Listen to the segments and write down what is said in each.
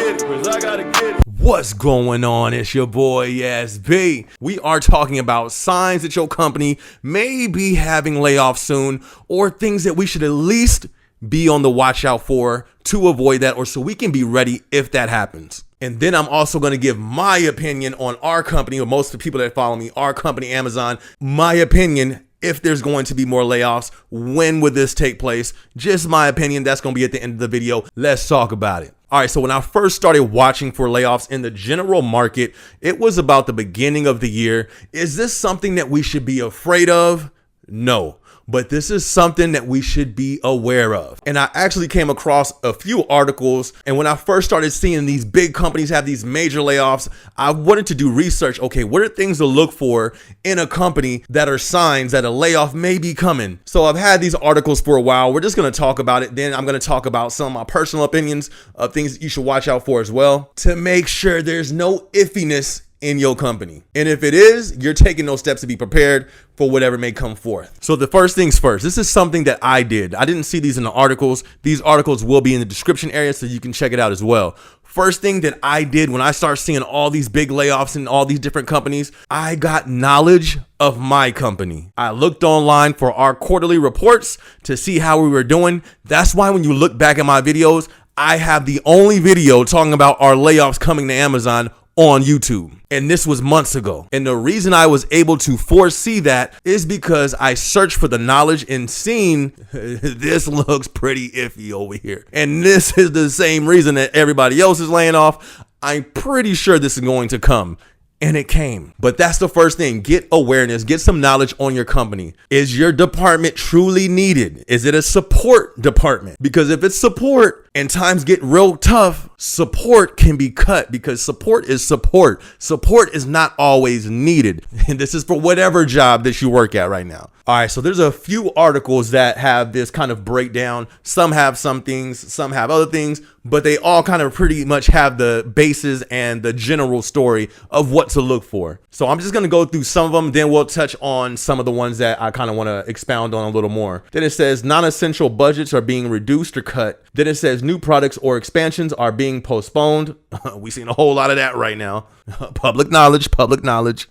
get it, Chris, I gotta get it. What's going on? It's your boy SB. We are talking about signs that your company may be having layoffs soon, or things that we should at least be on the watch out for to avoid that, or so we can be ready if that happens. And then I'm also going to give my opinion on our company, or most of the people that follow me, our company, Amazon, my opinion, if there's going to be more layoffs, when would this take place? Just my opinion. That's going to be at the end of the video. Let's talk about it. All right, so when I first started watching for layoffs in the general market, it was about the beginning of the year. Is this something that we should be afraid of? No. But this is something that we should be aware of. And I actually came across a few articles. And when I first started seeing these big companies have these major layoffs, I wanted to do research. Okay, what are things to look for in a company that are signs that a layoff may be coming? So I've had these articles for a while. We're just going to talk about it. Then I'm going to talk about some of my personal opinions of things that you should watch out for as well, to make sure there's no iffiness in your company. And if it is, you're taking those steps to be prepared for whatever may come forth. So the first things first, this is something that I did. I didn't see these in the articles. These articles will be in the description area so you can check it out as well. First thing that I did when I started seeing all these big layoffs in all these different companies, I got knowledge of my company. I looked online for our quarterly reports to see how we were doing. That's why when you look back at my videos, I have the only video talking about our layoffs coming to Amazon on YouTube. And this was months ago. And the reason I was able to foresee that is because I searched for the knowledge and seen this looks pretty iffy over here. And this is the same reason that everybody else is laying off. I'm pretty sure this is going to come. And it came. But that's the first thing. Get awareness, get some knowledge on your company. Is your department truly needed? Is it a support department? Because if it's support and times get real tough, support can be cut, because support is support. Support is not always needed. And this is for whatever job that you work at right now. All right, so there's a few articles that have this kind of breakdown. Some have some things, some have other things, but they all kind of pretty much have the basis and the general story of what to look for. So I'm just going to go through some of them, then we'll touch on some of the ones that I kind of want to expound on a little more. Then it says non-essential budgets are being reduced or cut. Then it says new products or expansions are being postponed. We've seen a whole lot of that right now. Public knowledge, public knowledge.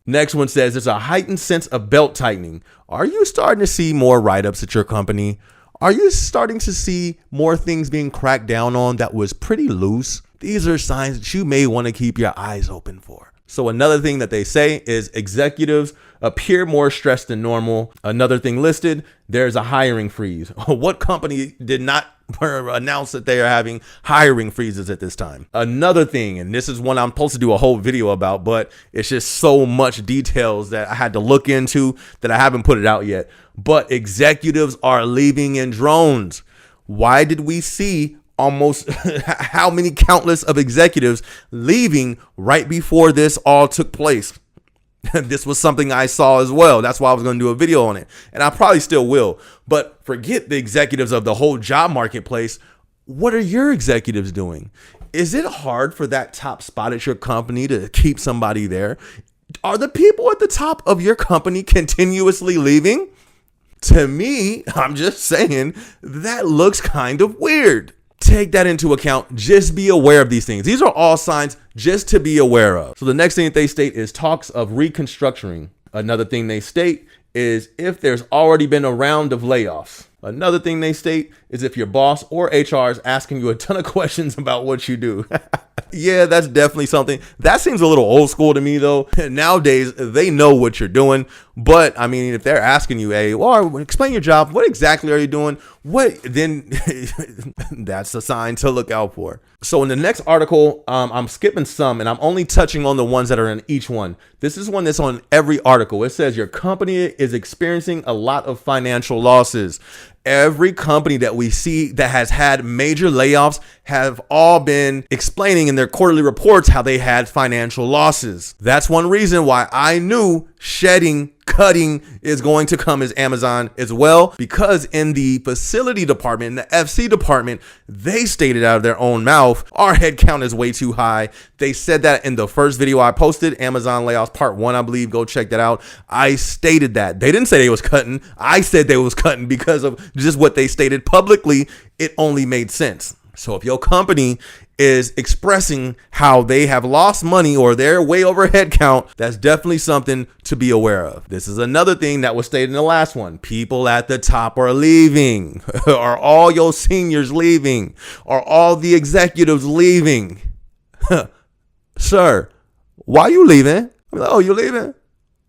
Next one says there's a heightened sense of belt tightening. Are you starting to see more write-ups at your company? Are you starting to see more things being cracked down on that was pretty loose? These are signs that you may want to keep your eyes open for. So another thing that they say is executives appear more stressed than normal. Another thing listed, there's a hiring freeze. What company did not announce that they are having hiring freezes at this time? Another thing, and this is one I'm supposed to do a whole video about, but it's just so much details that I had to look into that I haven't put it out yet. But executives are leaving in drones. Why did we see almost how many countless of executives leaving right before this all took place? This was something I saw as well. That's why I was going to do a video on it. And I probably still will. But forget the executives of the whole job marketplace. What are your executives doing? Is it hard for that top spot at your company to keep somebody there? Are the people at the top of your company continuously leaving? To me, I'm just saying, that looks kind of weird. Take that into account. Just be aware of these things. These are all signs just to be aware of. So the next thing that they state is talks of reconstructuring. Another thing they state is if there's already been a round of layoffs. Another thing they state is if your boss or HR is asking you a ton of questions about what you do. Yeah, that's definitely something. That seems a little old school to me, though. Nowadays, they know what you're doing. But, I mean, if they're asking you, hey, well, explain your job. What exactly are you doing? Then that's a sign to look out for. So in the next article, I'm skipping some, and I'm only touching on the ones that are in each one. This is one that's on every article. It says your company is experiencing a lot of financial losses. Every company that we see that has had major layoffs have all been explaining in their quarterly reports how they had financial losses. That's one reason why I knew cutting is going to come as Amazon as well, because in the facility department, in the FC department, they stated out of their own mouth, our headcount is way too high. They said that in the first video I posted, Amazon layoffs part 1, I believe. Go check that out. I stated that. They didn't say they was cutting. I said they was cutting because of just what they stated publicly. It only made sense. So if your company is expressing how they have lost money or they're way over head count, that's definitely something to be aware of. This is another thing that was stated in the last one. People at the top are leaving. Are all your seniors leaving? Are all the executives leaving? Sir, why you leaving? I'm like, oh, you leaving?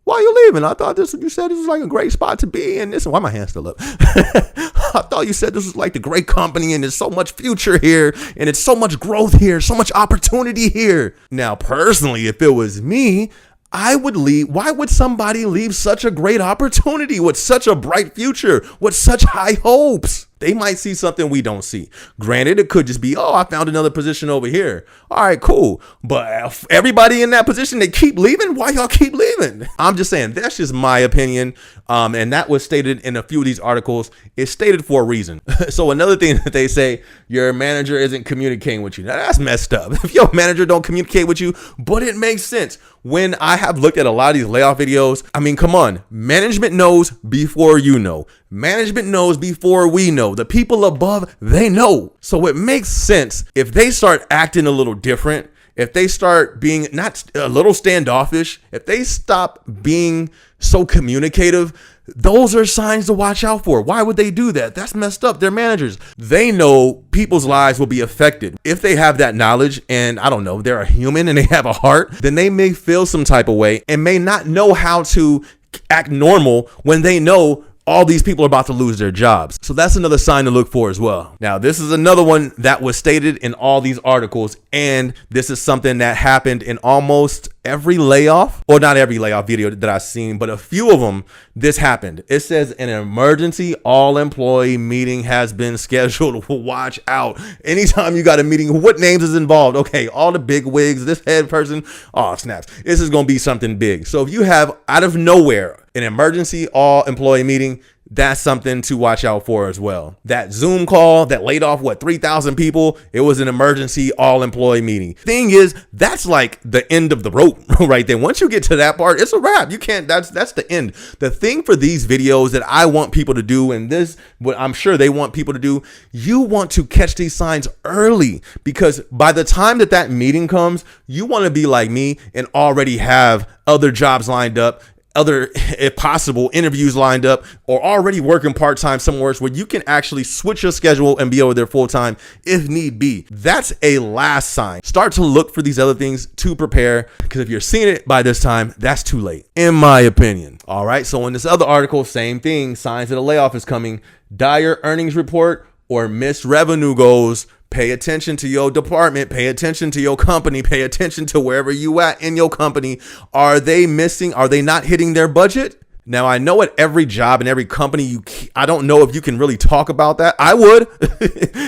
Why are you leaving? I thought you said this was like a great spot to be in. Why my hand still up? I thought you said this was like the great company and there's so much future here and it's so much growth here, so much opportunity here. Now, personally, if it was me, I would leave. Why would somebody leave such a great opportunity with such a bright future, with such high hopes? They might see something we don't see. Granted, it could just be, oh, I found another position over here. All right, cool. But everybody in that position, they keep leaving. Why y'all keep leaving? I'm just saying, that's just my opinion. And that was stated in a few of these articles. It's stated for a reason. So another thing that they say, your manager isn't communicating with you. Now that's messed up. If your manager don't communicate with you, but it makes sense. When I have looked at a lot of these layoff videos, I mean, come on. Management knows before you know. Management knows before we know. The people above, they know. So it makes sense if they start acting a little different, if they start being not a little standoffish, if they stop being so communicative, those are signs to watch out for. Why would they do that? That's messed up. They're managers. They know people's lives will be affected. If they have that knowledge and I don't know, they're a human and they have a heart, then they may feel some type of way and may not know how to act normal when they know all these people are about to lose their jobs. So that's another sign to look for as well. Now, this is another one that was stated in all these articles, and this is something that happened in almost every layoff, or not every layoff video that I've seen, but a few of them, this happened. It says an emergency all employee meeting has been scheduled. Watch out. Anytime you got a meeting, what names is involved? Okay, all the big wigs, this head person, oh snaps. This is going to be something big. So if you have out of nowhere an emergency all employee meeting, that's something to watch out for as well. That Zoom call that laid off 3,000 people, it was an emergency all employee meeting. Thing is, that's like the end of the rope right there. Once you get to that part, it's a wrap. You can't, that's the end. The thing for these videos that I want people to do, and this, what I'm sure they want people to do, you want to catch these signs early, because by the time that meeting comes, you want to be like me and already have other jobs lined up, other, if possible, interviews lined up, or already working part-time somewhere where you can actually switch your schedule and be over there full-time if need be. That's a last sign. Start to look for these other things to prepare, because if you're seeing it by this time, that's too late, in my opinion. All right, so in this other article, same thing, signs that a layoff is coming, dire earnings report or missed revenue goals. Pay attention to your department, pay attention to your company, pay attention to wherever you at in your company. Are they missing? Are they not hitting their budget? Now, I know at every job and every company, I don't know if you can really talk about that. I would.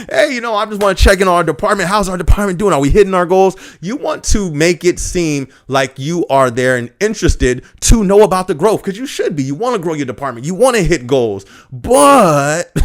Hey, I just want to check in on our department. How's our department doing? Are we hitting our goals? You want to make it seem like you are there and interested to know about the growth, because you should be. You want to grow your department. You want to hit goals, but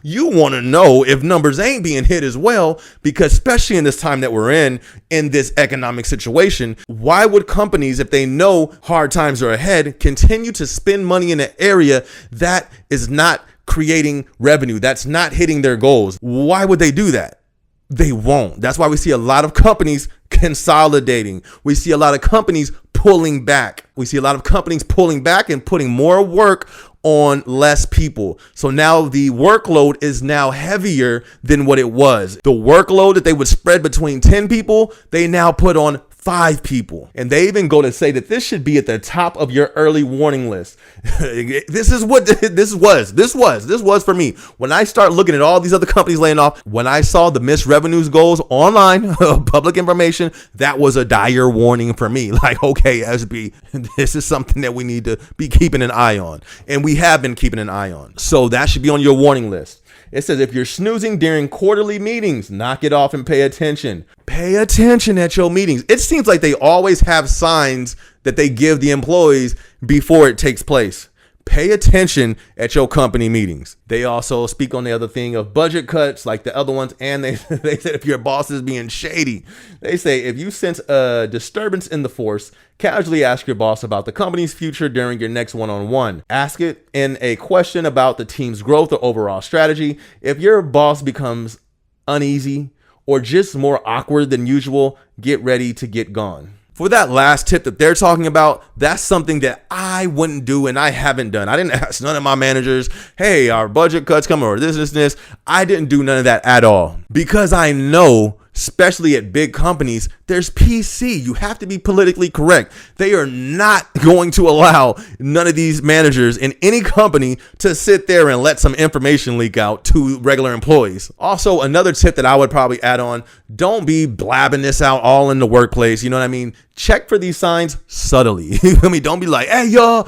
you want to know if numbers ain't being hit as well, because especially in this time that we're in this economic situation, why would companies, if they know hard times are ahead, continue to spend money in an area that is not creating revenue, that's not hitting their goals? Why would they do that? They won't. That's why we see a lot of companies consolidating. We see a lot of companies pulling back. We see a lot of companies pulling back and putting more work on less people. So now the workload is now heavier than what it was. The workload that they would spread between 10 people, they now put on 5 people. And they even go to say that this should be at the top of your early warning list. This is what this was for me. When I start looking at all these other companies laying off, when I saw the missed revenues goals online, public information, that was a dire warning for me. Like, okay, SB, this is something that we need to be keeping an eye on. And we have been keeping an eye on. So that should be on your warning list. It says if you're snoozing during quarterly meetings, knock it off and pay attention. Pay attention at your meetings. It seems like they always have signs that they give the employees before it takes place. Pay attention at your company meetings. They also speak on the other thing of budget cuts like the other ones. And they said if your boss is being shady, they say if you sense a disturbance in the force, casually ask your boss about the company's future during your next one-on-one. Ask it in a question about the team's growth or overall strategy. If your boss becomes uneasy, or just more awkward than usual, get ready to get gone. For that last tip that they're talking about, that's something that I wouldn't do and I haven't done. I didn't ask none of my managers, hey, our budget cuts coming or this. I didn't do none of that at all because I know, especially at big companies, there's PC. You have to be politically correct. They are not going to allow none of these managers in any company to sit there and let some information leak out to regular employees. Also, another tip that I would probably add on, don't be blabbing this out all in the workplace. You know what I mean? Check for these signs subtly. I mean, don't be like, hey, y'all,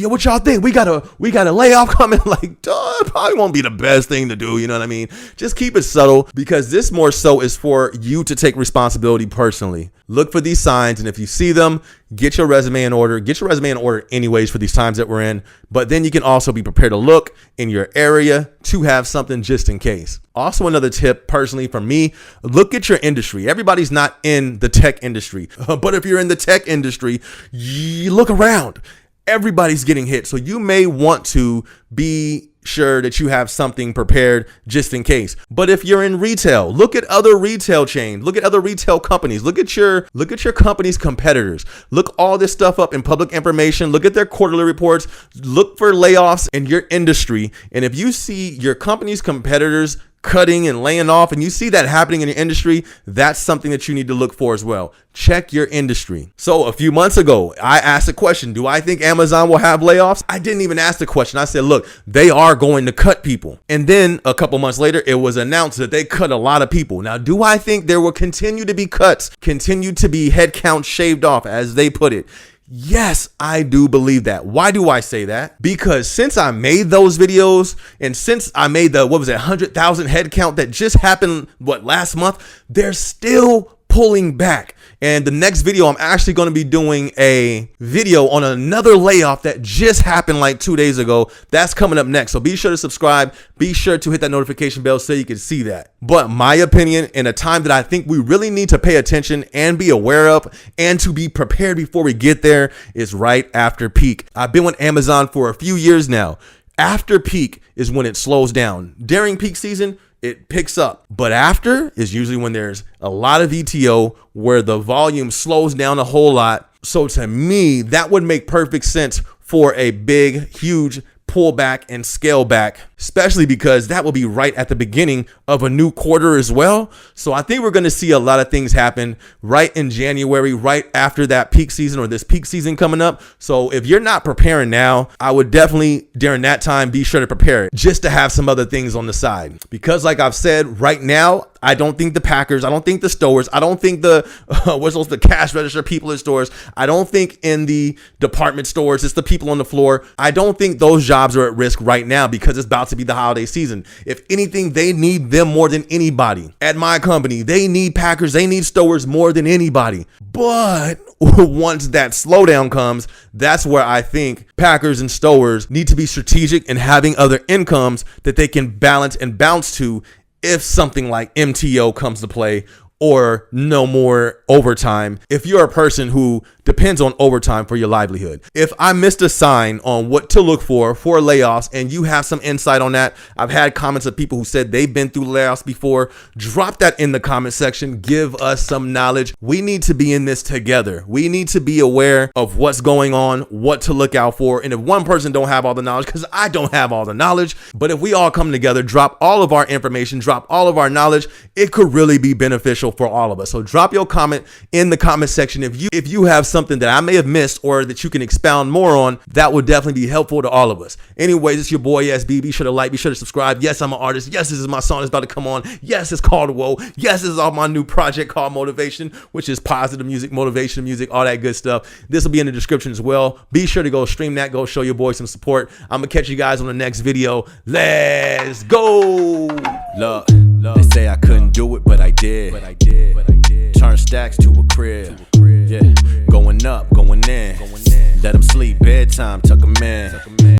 what y'all think? We got a layoff coming. Like, duh, it probably won't be the best thing to do. You know what I mean? Just keep it subtle because this more so is for you to take responsibility personally. Look for these signs, and if you see them, get your resume in order. Get your resume in order anyways for these times that we're in, but then you can also be prepared to look in your area to have something just in case. Also, another tip personally from me, look at your industry. Everybody's not in the tech industry, but if you're in the tech industry, you look around. Everybody's getting hit, so you may want to be sure that you have something prepared just in case. But if you're in retail, look at other retail chains, look at other retail companies, look at your company's competitors, look all this stuff up in public information, look at their quarterly reports, look for layoffs in your industry. And if you see your company's competitors cutting and laying off, and you see that happening in your industry, that's something that you need to look for as well. Check your industry. So a few months ago, I asked a question, do I think Amazon will have layoffs? I didn't even ask the question. I said, look, they are going to cut people. And then a couple months later, it was announced that they cut a lot of people. Now, do I think there will continue to be cuts, continue to be headcount shaved off, as they put it? Yes, I do believe that. Why do I say that? Because since I made those videos and since I made the, 100,000 head count that just happened, last month, they're still pulling back. And the next video, I'm actually going to be doing a video on another layoff that just happened like 2 days ago. That's coming up next. So be sure to subscribe. Be sure to hit that notification bell so you can see that. But my opinion, in a time that I think we really need to pay attention and be aware of and to be prepared before we get there, is right after peak. I've been with Amazon for a few years now. After peak is when it slows down. During peak season, it picks up, but after is usually when there's a lot of ETO where the volume slows down a whole lot. So to me, that would make perfect sense for a big, huge pullback and scale back, especially because that will be right at the beginning of a new quarter as well. So I think we're going to see a lot of things happen right in January, right after that peak season or this peak season coming up. So if you're not preparing now, I would definitely during that time be sure to prepare just to have some other things on the side. Because like I've said, right now, I don't think the packers, I don't think the stores, I don't think the the cash register people in stores, I don't think in the department stores, it's the people on the floor. I don't think those jobs are at risk right now because it's about to be the holiday season. If anything, they need them more than anybody. At my company, they need packers, they need stores more than anybody. But once that slowdown comes, that's where I think packers and stores need to be strategic in having other incomes that they can balance and bounce to if something like MTO comes to play or no more overtime. If you're a person who depends on overtime for your livelihood. If I missed a sign on what to look for layoffs and you have some insight on that, I've had comments of people who said they've been through layoffs before. Drop that in the comment section. Give us some knowledge. We need to be in this together. We need to be aware of what's going on, what to look out for. And if one person don't have all the knowledge, because I don't have all the knowledge, but if we all come together, drop all of our information, drop all of our knowledge, it could really be beneficial for all of us. So drop your comment in the comment section. If you have something that I may have missed or that you can expound more on, that would definitely be helpful to all of us. Anyways, it's your boy SB. Be sure to like, be sure to subscribe. Yes, I'm an artist. Yes, this is my song that's about to come on. Yes, it's called Whoa. Yes, this is off my new project called Motivation, which is positive music, motivation music, all that good stuff. This will be in the description as well. Be sure to go stream that. Go show your boy some support. I'm going to catch you guys on the next video. Let's go. Look, they say I couldn't do it, but I did. Turn stacks to a crib. Yeah, going up, going in. Let them sleep, bedtime, tuck them in.